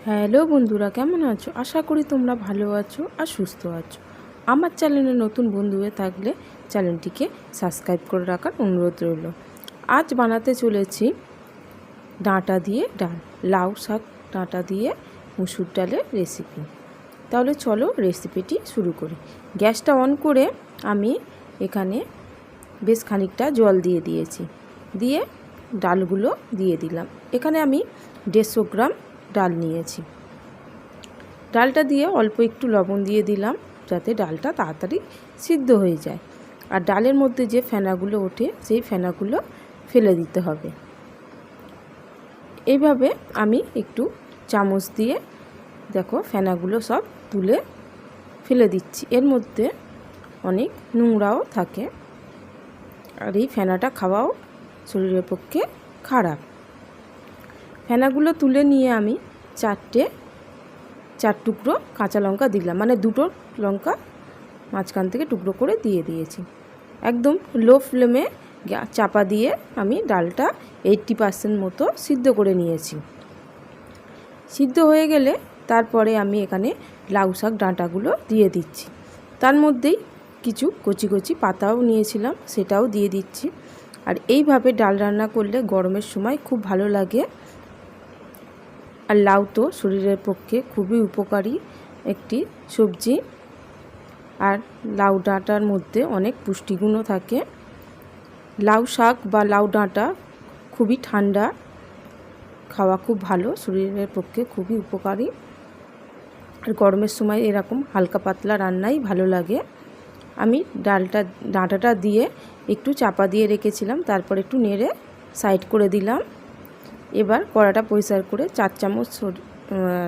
Hello বন্ধুরা, কেমন আছো? আশা করি তোমরা ভালো আছো আর সুস্থ আছো। আমার চ্যানেলে নতুন বন্ধু হয়ে থাকলে চ্যানেলটিকে সাবস্ক্রাইব করে রাখার অনুরোধ রইল। আজ বানাতে চলেছি ডাঁটা দিয়ে ডাল, লাউ শাক ডাঁটা দিয়ে মুসুর ডালের রেসিপি। তাহলে চলো রেসিপিটি শুরু করি। গ্যাসটা অন করে আমি এখানে বেশ খানিকটা জল দিয়ে দিয়েছি, দিয়ে ডালগুলো দিয়ে দিলাম। এখানে আমি 150 গ্রাম ডাল নিয়েছি। ডালটা দিয়ে অল্প একটু লবণ দিয়ে দিলাম যাতে ডালটা তাড়াতাড়ি সিদ্ধ হয়ে যায়। আর ডালের মধ্যে যে ফেনাগুলো ওঠে সেই ফেনাগুলো ফেলে দিতে হবে। এইভাবে আমি একটু চামচ দিয়ে দেখো ফেনাগুলো সব তুলে ফেলে দিচ্ছি। এর মধ্যে অনেক নোংরাও থাকে আর এই ফেনাটা খাওয়াও শরীরের পক্ষে খারাপ। ফেনাগুলো তুলে নিয়ে আমি 4 টুকরো কাঁচা লঙ্কা দিলাম, মানে 2টো লঙ্কা মাঝখান থেকে টুকরো করে দিয়ে দিয়েছি। একদম লো ফ্লেমে চাপা দিয়ে আমি ডালটা 80% মতো সিদ্ধ করে নিয়েছি। সিদ্ধ হয়ে গেলে তারপরে আমি এখানে লাউ শাক ডাঁটাগুলো দিয়ে দিচ্ছি। তার মধ্যেই কিছু কচি কচি পাতাও নিয়েছিলাম, সেটাও দিয়ে দিচ্ছি। আর এইভাবে ডাল রান্না করলে গরমের সময় খুব ভালো লাগে। আর লাউ তো শরীরের পক্ষে খুবই উপকারী একটি সবজি। আর লাউ ডাঁটার মধ্যে অনেক পুষ্টিগুণও থাকে। লাউ শাক বা লাউ ডাঁটা খুবই ঠান্ডা, খাওয়া খুব ভালো, শরীরের পক্ষে খুবই উপকারী। আর গরমের সময় এরকম হালকা পাতলা রান্নাই ভালো লাগে। আমি ডাঁটাটা দিয়ে একটু চাপা দিয়ে রেখেছিলাম, তারপর একটু নেড়ে সাইড করে দিলাম। এবার কড়াটা পরিষ্কার করে 4 চামচ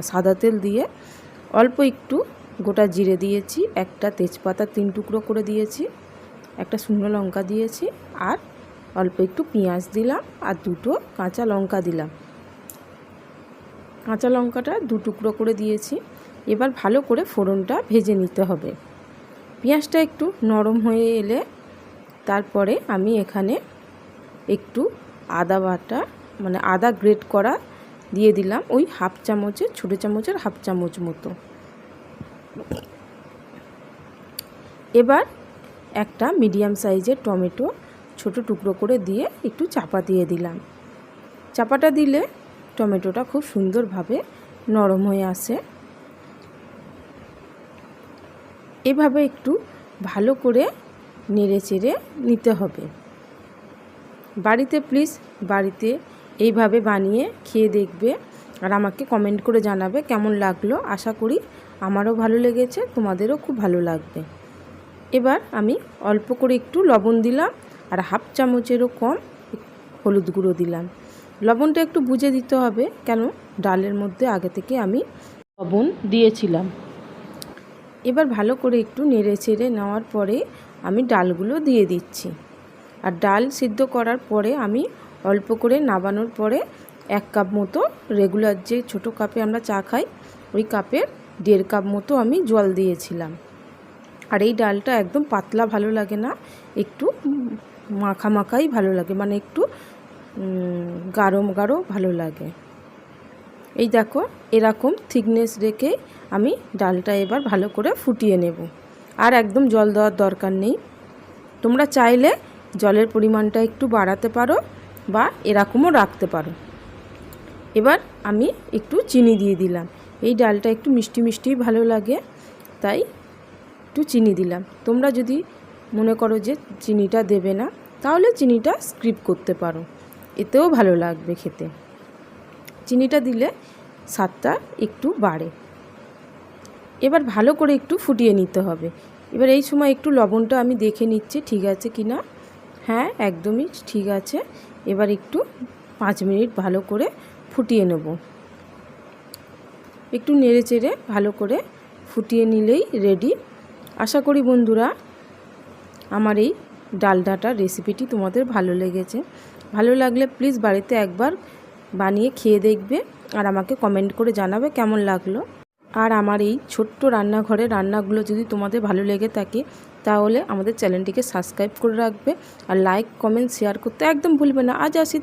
সাদা তেল দিয়ে অল্প একটু গোটা জিরে দিয়েছি, একটা তেজপাতা 3 টুকরো করে দিয়েছি, একটা শুকনো লঙ্কা দিয়েছি, আর অল্প একটু পেঁয়াজ দিলাম, আর 2টো কাঁচা লঙ্কা দিলাম। কাঁচা লঙ্কাটা 2 টুকরো করে দিয়েছি। এবার ভালো করে ফোড়নটা ভেজে নিতে হবে। পেঁয়াজটা একটু নরম হয়ে এলে তারপরে আমি এখানে একটু আদা বাটা, মানে আদা গ্রেট করা দিয়ে দিলাম, ওই হাফ চামচের, ছোটো চামচের হাফ চামচ মতো। এবার একটা মিডিয়াম সাইজের টমেটো ছোট টুকরো করে দিয়ে একটু চাপা দিয়ে দিলাম। চাপাটা দিলে টমেটোটা খুব সুন্দরভাবে নরম হয়ে আসে। এভাবে একটু ভালো করে নেড়ে চেড়ে নিতে হবে। বাড়িতে এইভাবে বানিয়ে খেয়ে দেখবে আর আমাকে কমেন্ট করে জানাবে কেমন লাগলো। আশা করি আমারও ভালো লেগেছে, তোমাদেরও খুব ভালো লাগবে। এবার আমি অল্প করে একটু লবণ দিলাম আর হাফ চামচেরও কম হলুদ গুঁড়ো দিলাম। লবণটা একটু বুঝে দিতে হবে, কেন ডালের মধ্যে আগে থেকে আমি লবণ দিয়েছিলাম। এবার ভালো করে একটু নেড়ে চেড়ে নেওয়ার পরে আমি ডালগুলো দিয়ে দিচ্ছি। আর ডাল সিদ্ধ করার পরে আমি অল্প করে নাবানোর পরে 1 কাপ মতো রেগুলার যে ছোটো কাপে আমরা চা খাই ওই কাপের 1.5 কাপ মতো আমি জল দিয়েছিলাম। আর এই ডালটা একদম পাতলা ভালো লাগে না, একটু মাখা মাখাই ভালো লাগে, মানে একটু গাঢ় গাঢ় ভালো লাগে। এই দেখো এরকম থিকনেস রেখে আমি ডালটা এবার ভালো করে ফুটিয়ে নেব। আর একদম জল দেওয়ার দরকার নেই, তোমরা চাইলে জলের পরিমাণটা একটু বাড়াতে পারো বা এরকমও রাখতে পারো। এবার আমি একটু চিনি দিয়ে দিলাম। এই ডালটা একটু মিষ্টি মিষ্টিই ভালো লাগে, তাই একটু চিনি দিলাম। তোমরা যদি মনে করো যে চিনিটা দেবে না, তাহলে চিনিটা স্কিপ করতে পারো, এতেও ভালো লাগবে খেতে। চিনিটা দিলে স্বাদটা একটু বাড়ে। এবার ভালো করে একটু ফুটিয়ে নিতে হবে। এবার এই সময় একটু লবণটা আমি দেখে নিচ্ছি ঠিক আছে কি না। হ্যাঁ, একদমই ঠিক আছে। এবার একটু 5 মিনিট ভালো করে ফুটিয়ে নেব। একটু নেড়ে চেড়ে ভালো করে ফুটিয়ে নিলেই রেডি। আশা করি বন্ধুরা আমার এই ডাল ডাঁটার রেসিপিটি তোমাদের ভালো লেগেছে। ভালো লাগলে প্লিজ বাড়িতে একবার বানিয়ে খেয়ে দেখবে আর আমাকে কমেন্ট করে জানাবে কেমন লাগলো। আর আমার এই ছোট্ট রান্নাঘরের রান্নাগুলো যদি তোমাদের ভালো লেগে থাকে তাহলে আমাদের চ্যানেলটিকে সাবস্ক্রাইব করে রাখবে আর লাইক কমেন্ট শেয়ার করতে একদম ভুলবে না। আজ আসি।